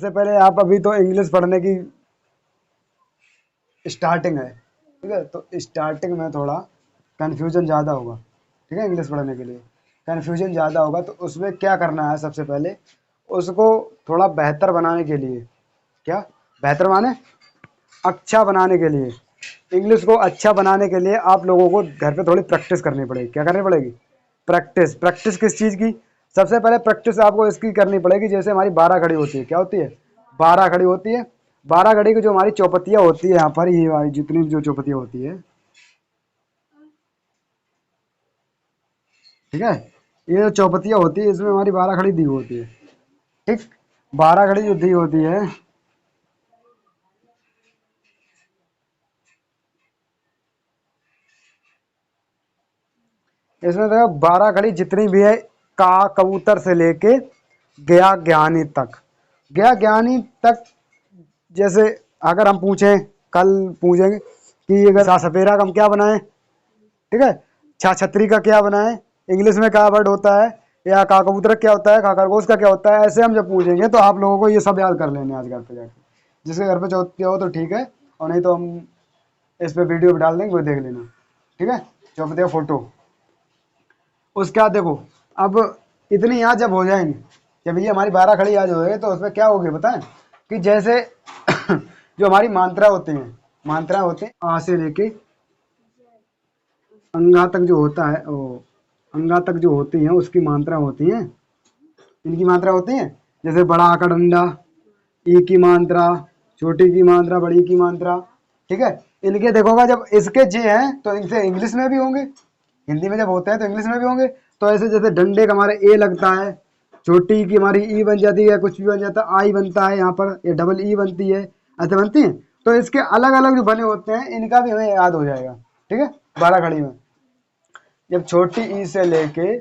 सबसे पहले आप अभी तो इंग्लिश पढ़ने की स्टार्टिंग है, ठीक है, तो स्टार्टिंग में थोड़ा कन्फ्यूजन ज़्यादा होगा, ठीक है, इंग्लिश पढ़ने के लिए कन्फ्यूजन ज़्यादा होगा। तो उसमें क्या करना है, सबसे पहले उसको थोड़ा बेहतर बनाने के लिए, क्या बेहतर माने अच्छा बनाने के लिए, इंग्लिश को अच्छा बनाने के लिए आप लोगों को घर पे थोड़ी प्रैक्टिस करनी पड़ेगी। क्या करनी पड़ेगी? प्रैक्टिस। प्रैक्टिस किस चीज़ की? सबसे पहले प्रैक्टिस आपको इसकी करनी पड़ेगी, जैसे हमारी 12 घड़ी होती है, क्या होती है? 12 घड़ी होती है। 12 घड़ी की जो हमारी चौपतियाँ होती है यहाँ पर, ये हमारी जितनी भी जो चौपतियाँ होती है, ठीक है, ये जो चौपतियाँ होती है इसमें हमारी 12 घड़ी दी होती है, ठीक। 12 घड़ी जो दी होती है, इसमें देखो 12 घड़ी जितनी भी है, का कबूतर से लेके गया ज्ञानी तक, गया ज्ञानी तक। जैसे अगर हम पूछें, कल पूछेंगे कि अगर सा सपेरा का हम क्या बनाएं, ठीक है, छा छतरी का क्या बनाएं, इंग्लिश में क्या वर्ड होता है, या का कबूतर क्या होता है, का खरगोश का क्या होता है, ऐसे हम जब पूछेंगे तो आप लोगों को ये सब याद कर लेने आज घर पे जाके। जिसके घर पे चौपतिया हो तो ठीक है, और नहीं तो हम इस पे वीडियो भी डाल देंगे, वो देख लेना, ठीक है, चौपतिया फोटो। उसके बाद देखो, अब इतनी याद जब हो जाएंगी, जब ये हमारी 12 खड़ी याद हो गई, तो उसमें क्या होगी बताएं, कि जैसे जो हमारी मात्रा होती हैं, मात्रा होती है आ से लेके अंगा तक जो होता है, ओ अंगा तक जो होती हैं उसकी मात्रा होती हैं, इनकी मात्रा होती है। जैसे बड़ा आका डंडा, ई की मात्रा, छोटी की मात्रा, बड़ी की मात्रा, ठीक है। इनके देखोगा जब इसके जे हैं तो इनसे इंग्लिश में भी होंगे, हिंदी में जब होते हैं तो इंग्लिश में भी होंगे। तो ऐसे जैसे डंडे का हमारे ए लगता है, छोटी की हमारी ई बन जाती है, कुछ भी बन जाता है, आई बनता है यहाँ पर, ये डबल ई बनती है, ऐसे बनती है। तो इसके अलग अलग जो बने होते हैं इनका भी हमें याद हो जाएगा, ठीक है, 12 घड़ी में। जब छोटी ई से लेके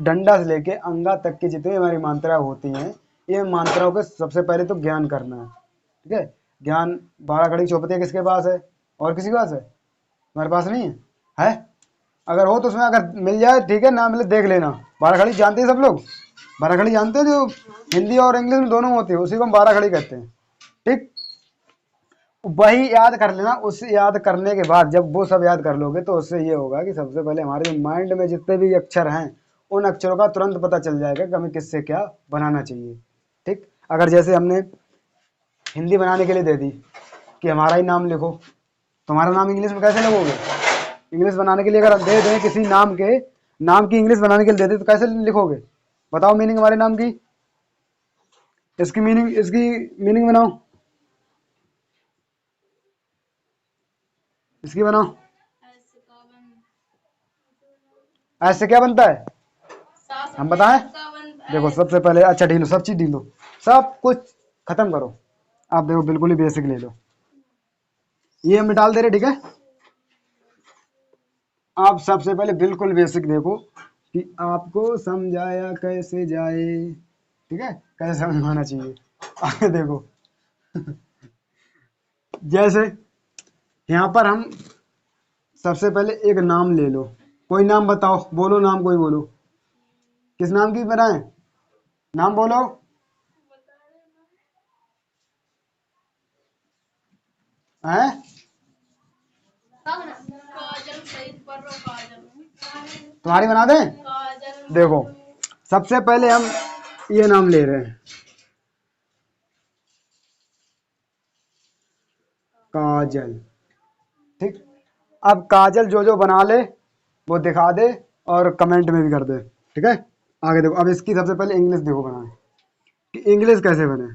डंडा से लेके अंगा तक की जितनी हमारी मात्राएं होती हैं, ये मात्राओं का सबसे पहले तो ज्ञान करना है, ठीक है। ज्ञान 12 घड़ी चौपतिया किसके पास है? और किसी के पास है? हमारे पास नहीं है, है? अगर हो तो उसमें अगर मिल जाए ठीक है, ना मिले देख लेना। 12 घड़ी जानते हैं सब लोग? 12 घड़ी जानते हैं, जो हिंदी और इंग्लिश में दोनों में होती है, उसी को हम 12 घड़ी कहते हैं, ठीक। वही याद कर लेना। उस याद करने के बाद जब वो सब याद कर लोगे तो उससे ये होगा कि सबसे पहले हमारे माइंड में जितने भी अक्षर हैं उन अक्षरों का तुरंत पता चल जाएगा कि हमें किससे क्या बनाना चाहिए, ठीक। अगर जैसे हमने हिंदी बनाने के लिए दे दी कि हमारा ही नाम लिखो, तो हमारा नाम इंग्लिश में कैसे लिखोगे? इंग्लिश बनाने के लिए अगर हम दे दें किसी नाम के, नाम की इंग्लिश बनाने के लिए दे दें तो कैसे लिखोगे? बताओ मीनिंग हमारे नाम की, इसकी मीनिंग बनाओ, इसकी बनाओ। ऐसे क्या बनता है हम बताएं? देखो सबसे पहले, अच्छा ढीलो, सब चीज ढीलो, सब कुछ खत्म करो। आप देखो बिल्कुल ही बेसिक ले लो, ये हम डाल दे रहे, ठीक है। आप सबसे पहले बिल्कुल बेसिक देखो कि आपको समझाया कैसे जाए, ठीक है, कैसे समझाना चाहिए। आगे देखो, जैसे यहाँ पर हम सबसे पहले एक नाम ले लो, कोई नाम बताओ, बोलो नाम, कोई बोलो, किस नाम की बनाए, नाम बोलो। हैं? तुम्हारी बना दें? देखो सबसे पहले हम ये नाम ले रहे हैं, काजल, ठीक। अब काजल जो जो बना ले वो दिखा दे और कमेंट में भी कर दे, ठीक है। आगे देखो, अब इसकी सबसे पहले इंग्लिश देखो बनाए कि इंग्लिश कैसे बने।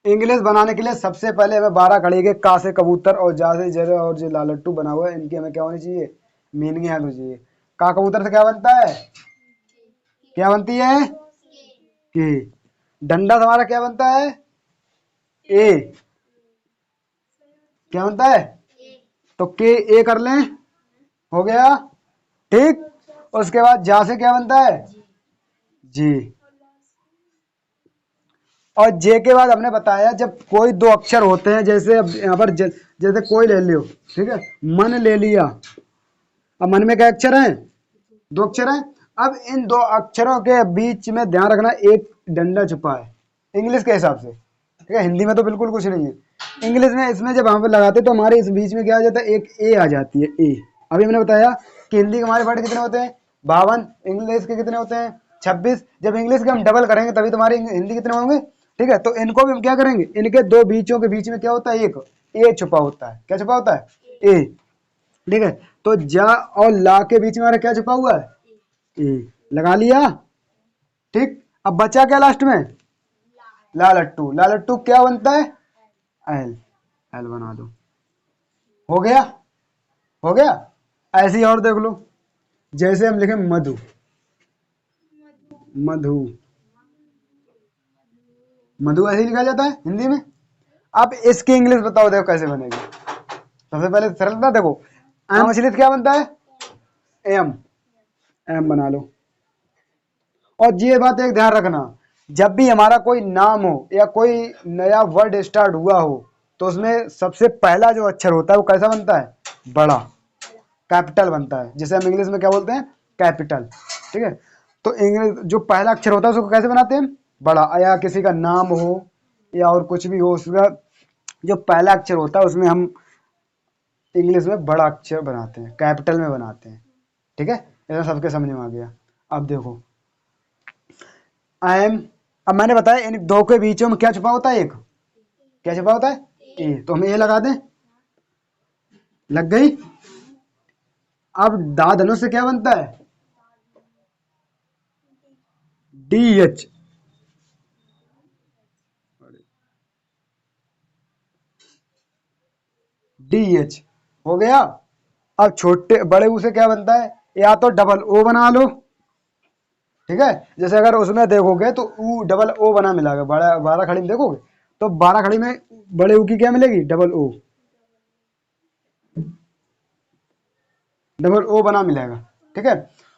इंग्लिश बनाने के लिए सबसे पहले हमें 12 घड़ी के का से कबूतर और जा से जर और जो लालट्टू बना हुआ है, इनकी हमें क्या होनी चाहिए, मीनिंग याद होनी चाहिए। का कबूतर से क्या बनता है? क्या बनती है? कि। डंडा से हमारा क्या बनता है? ए। क्या बनता है? तो के ए कर लें, हो गया, ठीक। उसके बाद जा से क्या बनता है? जी। और जे के बाद हमने बताया जब कोई दो अक्षर होते हैं, जैसे अब यहाँ पर जैसे कोई ले लियो, ठीक है, मन ले लिया। अब मन में क्या अक्षर हैं? 2 अक्षर हैं। अब इन 2 अक्षरों के बीच में ध्यान रखना एक डंडा छुपा है, इंग्लिश के हिसाब से, ठीक है। हिंदी में तो बिल्कुल कुछ नहीं है। इंग्लिश में इसमें जब हम लगाते तो हमारे इस बीच में क्या आ जाता है, एक ए आ जाती है, ए। अभी मैंने बताया कि हिंदी के हमारे वर्ड कितने होते हैं 52, इंग्लिश के कितने होते हैं 26। जब इंग्लिश के हम डबल करेंगे तभी तुम्हारी हिंदी कितने होंगे, ठीक है। तो इनको भी हम क्या करेंगे, इनके दो बीचों के बीच में क्या होता है, एक ए छुपा होता है। क्या छुपा होता है, ए, ठीक है। तो जा और ला के बीच में हमारा क्या छुपा हुआ है, ए। लगा लिया, ठीक। अब बचा क्या लास्ट में, ला लट्टू। ला लट्टू क्या बनता है, एल, एल बना दो। हो गया, हो गया। ऐसे ही और देख लो, जैसे हम लिखें मधु, मधु, मधु ऐसे ही लिखा जाता है हिंदी में। अब इसकी इंग्लिश बताओ, देखो कैसे बनेगी। सबसे पहले सरलता देखो, एम मछली क्या बनता है, एम, एम बना लो। और ये बात एक ध्यान रखना, जब भी हमारा कोई नाम हो या कोई नया वर्ड स्टार्ट हुआ हो तो उसमें सबसे पहला जो अक्षर होता है वो कैसा बनता है, बड़ा, कैपिटल बनता है, जिसे हम इंग्लिश में क्या बोलते हैं, कैपिटल, ठीक है। तो इंग्लिश जो पहला अक्षर होता है उसको कैसे बनाते हैं, बड़ा। या किसी का नाम हो या और कुछ भी हो, उसका जो पहला अक्षर होता है उसमें हम इंग्लिश में बड़ा अक्षर बनाते हैं, कैपिटल में बनाते हैं, ठीक है। ऐसा सबके समझ में आ गया। अब देखो आई एम, अब मैंने बताया इन दो के बीचों में क्या छुपा होता है, एक क्या छुपा होता है, ए। तो हम ए लगा दें, लग गई। अब दा धनुष से क्या बनता है, डी एच, डी एच हो गया। अब छोटे बड़े ऊ से क्या बनता है, या तो डबल ओ बना लो, ठीक है। जैसे अगर उसमें देखोगे तो ऊ डबल ओ बना मिलेगा, बड़ा 12 खड़ी में देखोगे तो 12 खड़ी में बड़े ऊ की क्या मिलेगी, डबल ओ, डबल ओ बना मिलेगा, ठीक है।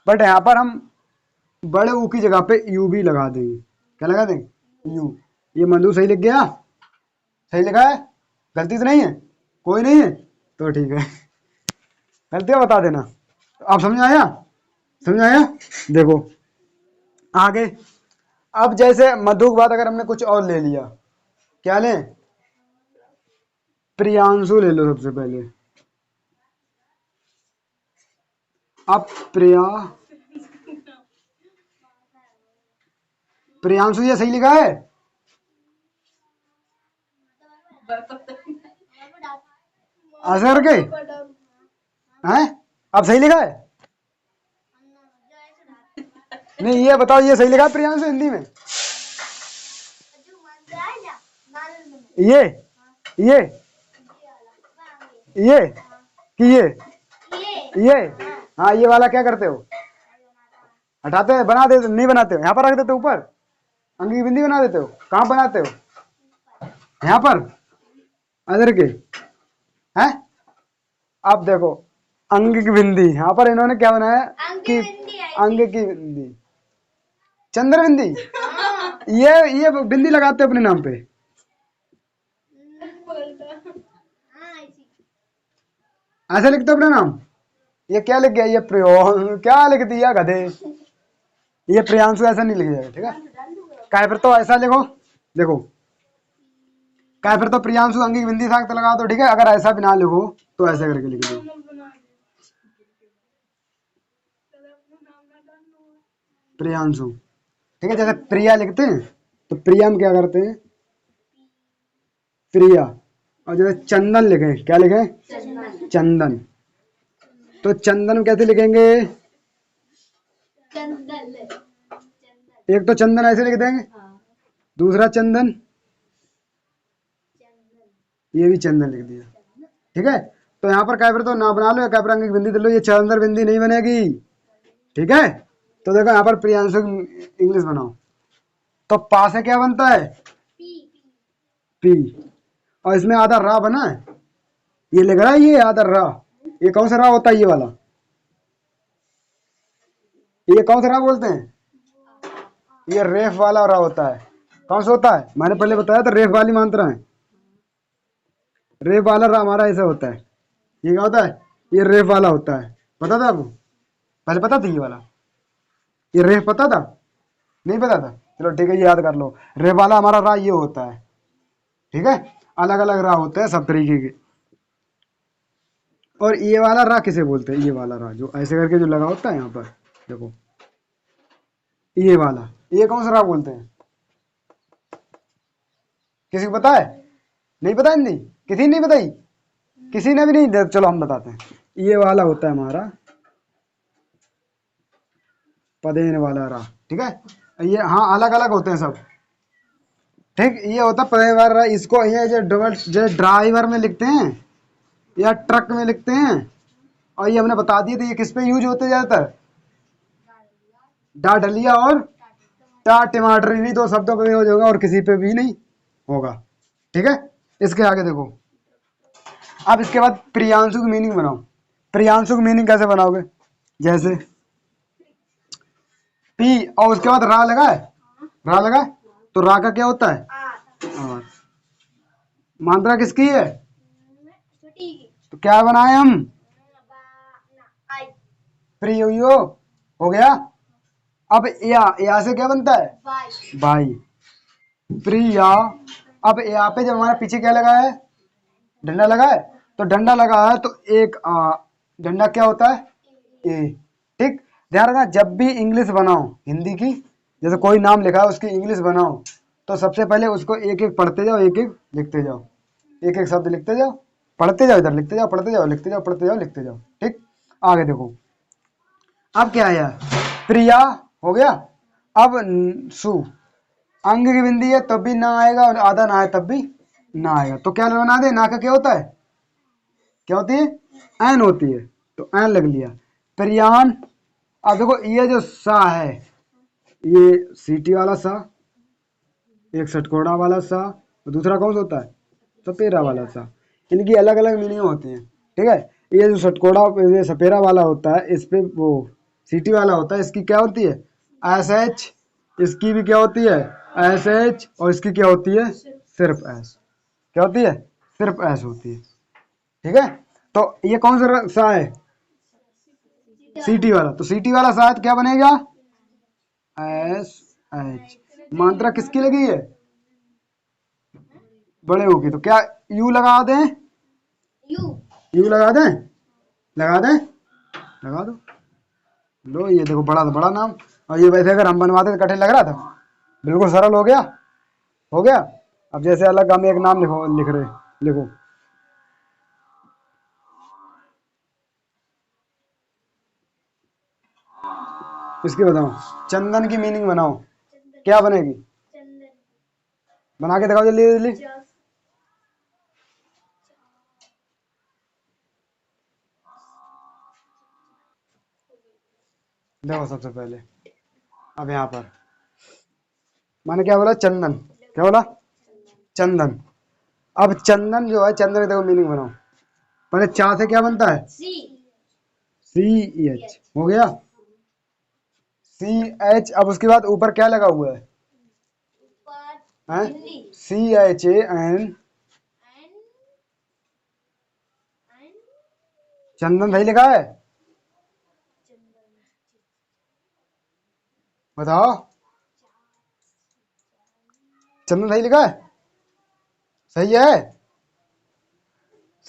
बट यहाँ पर हम बड़े ऊ की जगह पे यू भी लगा देंगे। क्या लगा देंगे, यू। ये मधु सही लिख गया, सही लिखा है, गलती तो नहीं है, कोई नहीं है तो ठीक है, गलतियां बता देना। आप समझ आया, समझ आया। देखो आगे, अब जैसे मधु के बाद अगर हमने कुछ और ले लिया, क्या लें, प्रियांशु ले लो सबसे पहले। अब प्रियांशु ये सही लिखा है, असर के हैं, अब सही लिखा है, नहीं ये बताओ ये सही लिखा है प्रियांशु हिंदी में, ये ये ये कि ये, हाँ ये वाला क्या करते हो, हटाते हैं, बना देते, नहीं बनाते हो, यहाँ पर रख देते हो ऊपर, अंग की बिंदी बना देते हो, कहाँ बनाते हो, यहाँ पर अदर के हैं। अब देखो अंग की बिंदी, यहाँ पर इन्होंने क्या बनाया कि अंग की बिंदी, चंद्र बिंदी, ये बिंदी लगाते हो अपने नाम पे, ऐसे लिखते हो अपना नाम। ये क्या लिख गया, ये क्या लिख दिया गधे, ये प्रियांशु ऐसा नहीं लिख जाएगा, ठीक है। काय फिर तो ऐसा लिखो, देखो काय फिर तो प्रियांशु अंगी की बिंदी साथ लगा दो, ठीक है। अगर ऐसा भी ना लिखो तो ऐसे करके लिख दो, प्रियांशु, ठीक है। जैसे प्रिया लिखते हैं तो प्रिया में क्या करते हैं, प्रिया। और जैसे चंदन लिखे, क्या लिखे, चंदन, तो चंदन कैसे लिखेंगे, एक तो चंदन ऐसे लिख देंगे, दूसरा चंदन, ये भी चंदन लिख दिया, ठीक है। तो यहाँ पर क्या फिर तो ना बना लो, क्या अंग की बिंदी दे लो, ये चंदर बिंदी नहीं बनेगी, ठीक है। तो देखो यहाँ पर प्रियांशु इंग्लिश बनाओ, तो पा से क्या बनता है, पी, और इसमें आधा रा बना है, ये लिख रहा है, ये आधा रा, ये कौन सा रा होता है, ये वाला, ये कौन सा रा बोलते हैं, ये रेफ वाला रा होता है। कौन सा होता है, मैंने पहले बताया था रेफ वाली मात्रा है, रेफ वाला रा हमारा ऐसा होता है, ये क्या होता है, ये रेफ वाला होता है, पता था आपको, पहले पता था ये वाला, ये रेफ पता था, नहीं पता था, चलो ठीक है, ये याद कर लो। रे वाला हमारा रा ये होता है, ठीक है। अलग अलग रा होते हैं सब तरीके के। और ये वाला रा किसे बोलते हैं? ये वाला रा जो ऐसे करके जो लगा होता है यहाँ पर, देखो ये वाला, ये कौन सा रा बोलते हैं? किसी को पता है? नहीं पता? नहीं, किसी ने नहीं बताई? किसी ने भी नहीं चलो हम बताते हैं। ये वाला होता है हमारा पदेन वाला रा, ठीक है। ये हाँ अलग अलग होते हैं सब, ठीक। ये होता है पदेन वाला रा। इसको ये जो डबल जो ड्राइवर में लिखते हैं या ट्रक में लिखते हैं, और ये हमने बता दिए थे ये किस पे यूज होते हैं ज्यादातर? डा डलिया और टा टमाटर, इन्हीं दो शब्दों पे यूज होगा और किसी पे भी नहीं होगा, ठीक है। इसके आगे देखो, अब इसके बाद प्रियांशु की मीनिंग बनाओ। प्रियांशु की मीनिंग कैसे बनाओगे? जैसे पी और उसके बाद रा लगा है, रा लगा है, तो रा का क्या होता है? और मात्रा किसकी है? तो क्या बनाए हम? प्रियो हो गया। अब या से क्या बनता है? भाई। प्रिया। अब यहाँ पे जब हमारे पीछे क्या लगा है? डंडा लगा है। तो डंडा लगा है तो एक डंडा क्या होता है? ए, ठीक। ध्यान रखना, जब भी इंग्लिश बनाओ हिंदी की, जैसे कोई नाम लिखा है उसकी इंग्लिश बनाओ, तो सबसे पहले उसको एक एक पढ़ते जाओ, एक एक लिखते जाओ, एक एक शब्द लिखते जाओ, पढ़ते जाओ, इधर लिखते जाओ, पढ़ते जाओ, लिखते जाओ, पढ़ते जाओ, लिखते जाओ, ठीक। आगे देखो, अब क्या आया? प्रिया हो गया। अब सु, अंग की बिंदी है तब भी ना आएगा, और आधा ना है तब भी ना आएगा। तो क्या बना दे? ना का क्या होता है? क्या होती है? एन होती है, तो एन लग लिया। प्रियान। अब देखो ये जो सा है, ये सीटी वाला सा, एक षटकोणा वाला सा, और दूसरा कौन सा होता है? सपेरा वाला सा। इनकी अलग अलग मीनिंग होती है, ठीक है। ये जो षटकोणा, ये सपेरा वाला होता है, इस पे वो सीटी वाला होता है, इसकी क्या होती है? S H. इसकी भी क्या होती है? S H. और इसकी क्या होती है? सिर्फ एस। क्या होती है? सिर्फ एस होती है, ठीक है। तो ये कौन सा सा है? सीटी वाला। तो सीटी वाला सा क्या बनेगा? S H. मात्रा किसकी लगी है? बड़े होगी, तो क्या यू लगा दें? यू लगा दें? लगा दें? लगा दो। लो ये देखो, बड़ा तो बड़ा नाम। और ये वैसे अगर हम बनवाते तो कठिन लग रहा था, बिल्कुल सरल हो गया, हो गया। अब जैसे अलग हम एक नाम लिख रहे, लिखो। इसकी बताओ, चंदन की मीनिंग बनाओ, क्या बनेगी? बना के दिखाओ जल्दी जल्दी। देखो सबसे पहले, अब यहाँ पर मैंने क्या बोला? चंदन। क्या बोला? चंदन। अब चंदन जो है, चंदन की देखो मीनिंग बनाओ। पहले चा से क्या बनता है? सी एच हो गया। C H. अब उसके बाद ऊपर क्या लगा हुआ है? C H A N. चंदन सही लिखा है? बताओ, चंदन सही लिखा है? सही है?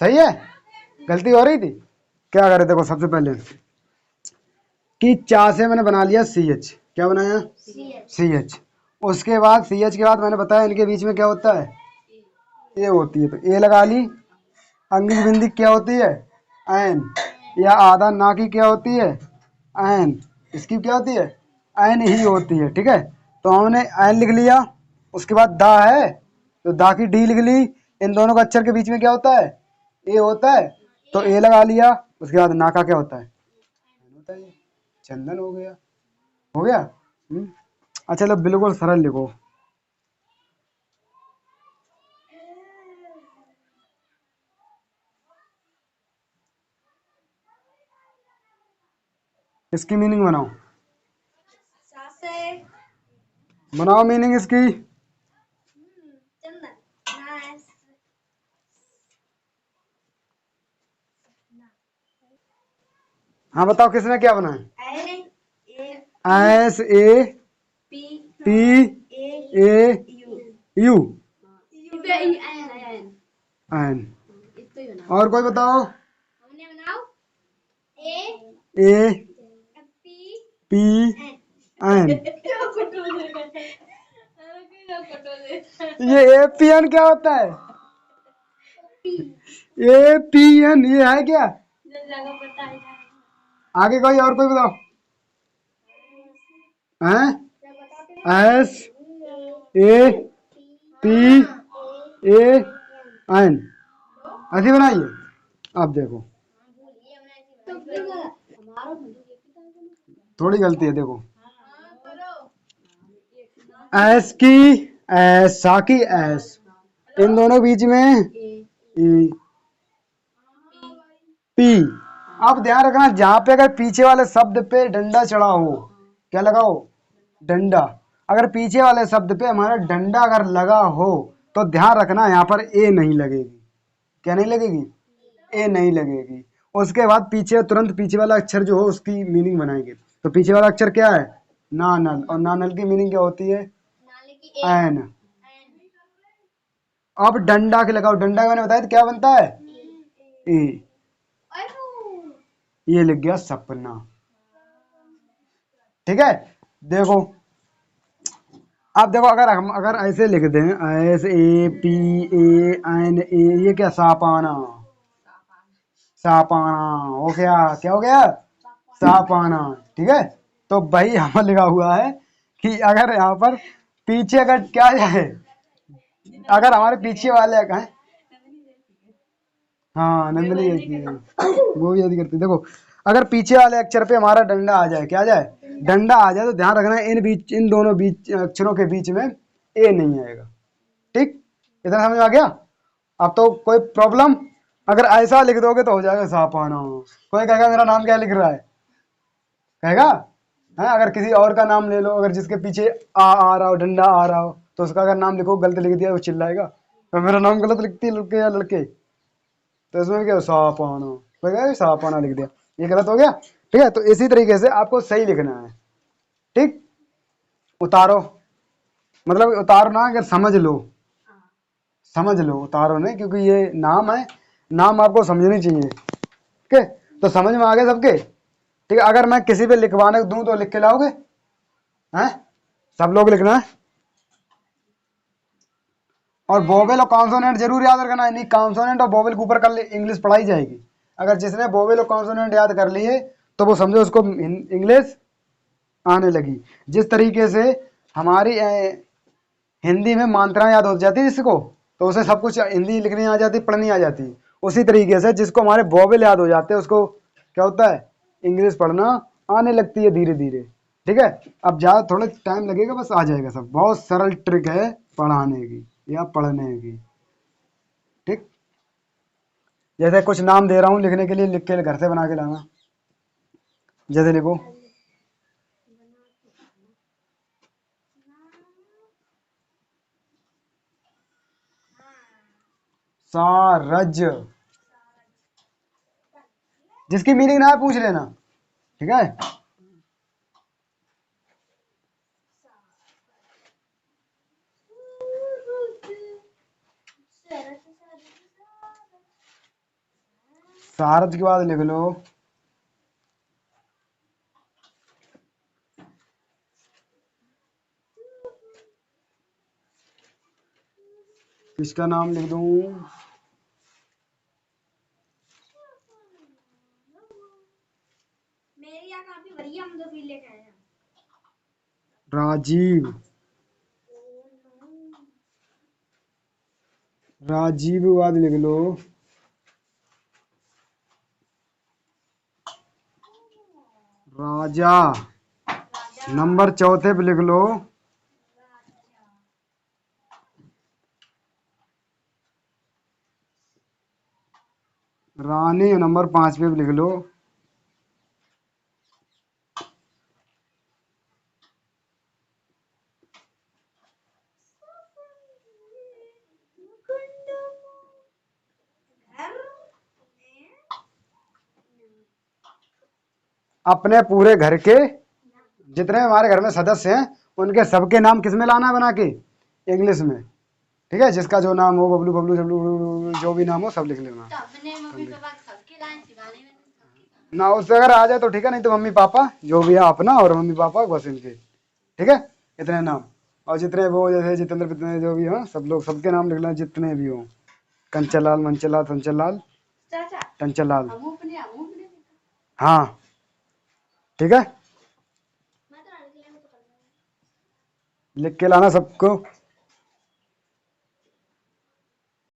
सही है? गलती हो रही थी? क्या करे, देखो सबसे पहले कि चा से मैंने बना लिया सी एच। क्या बनाया? C H. उसके बाद सी एच के बाद मैंने बताया इनके बीच में क्या होता है? ए होती है, तो ए लगा ली। अंगिक बिंदी क्या होती है? एन। या आधा ना की क्या होती है? एन। इसकी क्या होती है? एन ही होती है, ठीक है। तो हमने एन लिख लिया। उसके बाद दा है, तो दा की डी लिख ली। इन दोनों का अक्षर के बीच में क्या होता है? ए होता है, तो ए लगा लिया। उसके बाद ना का क्या होता है? एन होता है। चंदन हो गया, हो गया। अच्छा लो, बिल्कुल सरल लिखो। इसकी मीनिंग बनाओ, बनाओ मीनिंग इसकी। हाँ बताओ, किसने क्या बनाया? S A P A U N. और कोई बताओ। A P N. ये ए पी एन क्या होता है? ए पी एन ये है क्या? आगे कोई और कोई बताओ। हैं? S A P A N ऐसी बनाइए। अब देखो थोड़ी गलती है, देखो एस की एस, सा की एस, इन दोनों बीच में ई पी। अब ध्यान रखना जहां पे अगर पीछे वाले शब्द पे डंडा चढ़ा हो, क्या लगाओ? डंडा। अगर पीछे वाले शब्द पे हमारा डंडा अगर लगा हो तो ध्यान रखना यहाँ पर ए नहीं लगेगी। क्या नहीं लगेगी? ए नहीं लगेगी। उसके बाद पीछे तुरंत पीछे वाला अक्षर जो हो उसकी मीनिंग बनाएंगे। तो पीछे वाला अक्षर क्या है? नानल। और नानल की मीनिंग क्या होती है? एन। अब डंडा के लगाओ, डंडा का मैंने बताया तो क्या बनता है? ए। ये लिख गया सपना। ठीक है, देखो अब देखो अगर ऐसे लिख दें S A P A N A, ये क्या? सापाना। सापाना हो गया। क्या हो गया? सापाना। ठीक है, तो भाई यहाँ लिखा हुआ है कि अगर यहाँ पर पीछे अगर क्या जाए, अगर हमारे पीछे वाले का है, हाँ नंदनी जैसी है, वो भी यदि करती है। देखो अगर पीछे वाले अक्षर पे हमारा डंडा आ जाए, क्या आ जाए? डंडा आ जाए, तो ध्यान रखना इन दोनों बीच अक्षरों के बीच में ए नहीं आएगा। ठीक, इतना समझ में आ गया? अब तो कोई प्रॉब्लम? अगर ऐसा लिख दोगे तो हो जाएगा सापाना। कोई कहेगा मेरा नाम क्या लिख रहा है? कहेगा है? अगर किसी और का नाम ले लो, अगर जिसके पीछे आ रहा हो, डंडा आ रहा हो, तो उसका अगर नाम लिखो गलत लिख दिया वो चिल्लाएगा तो मेरा नाम गलत लिखती है लड़के या लड़के, तो इसमें क्या? सापाना। कोई कहेगा सापाना लिख दिया, ये गलत हो गया। ठीक है, तो इसी तरीके से आपको सही लिखना है। ठीक, उतारो, मतलब उतारो ना, अगर समझ लो, समझ लो, उतारो नहीं, क्योंकि ये नाम है, नाम आपको समझनी चाहिए। ठीक है, तो समझ में आ गए सबके? ठीक है, अगर मैं किसी पे लिखवाने दूं तो लिख के लाओगे? हैं? सब लोग लिखना है। और वोवेल और कॉन्सोनेंट जरूर याद रखना है, नहीं कॉन्सोनेंट और वोवेल के ऊपर कल इंग्लिश पढ़ाई जाएगी। अगर जिसने वोवेल और कॉन्सोनेंट याद कर लिए तो वो समझो उसको इंग्लिश आने लगी। जिस तरीके से हमारी हिंदी में मात्राएं याद हो जाती है जिसको, तो उसे सब कुछ हिंदी लिखनी आ जाती, पढ़नी आ जाती। उसी तरीके से जिसको हमारे वोवेल याद हो जाते हैं उसको क्या होता है? इंग्लिश पढ़ना आने लगती है धीरे धीरे। ठीक है, अब ज़्यादा थोड़ा टाइम लगेगा, बस आ जाएगा सब। बहुत सरल ट्रिक है पढ़ाने की या पढ़ने की। ठीक, जैसे कुछ नाम दे रहा हूँ लिखने के लिए, लिख के घर से बना के लाना। जैसे लिखो सारज, जिसकी मीनिंग ना है पूछ लेना। ठीक है, सारज के बाद लिख लो किसका नाम लिख दूं? राजीव। राजीव के बाद लिख लो राजा। नंबर चौथे पे लिख लो रानी। नंबर 5 पे लिख लो अपने पूरे घर के जितने हमारे घर में सदस्य हैं उनके सबके नाम किस में लाना है बना के, इंग्लिश में। ठीक है, जिसका जो नाम हो, बबलू बबलू बबलू जो भी नाम हो सब लिख लेना। तो अपने मम्मी पापा सबके लाए शिवानी मैंने सबके लाए। ना उससे अगर आ जाए तो ठीक है, नहीं तो मम्मी पापा जो भी है अपना और मम्मी पापा बस इनके। ठीक है, इतने नाम। और जितने वो जैसे जितेंद्र पितेंद्र जो भी हो सब लोग सबके नाम लिख लेना जितने भी हो। कंचन लाल, मंचन लाल, संचन लाल, चाचा टंचन लाल। हम अपने हाँ ठीक है, मैं तो लड़के में तो कर दूंगी। लिख के लाना सबको।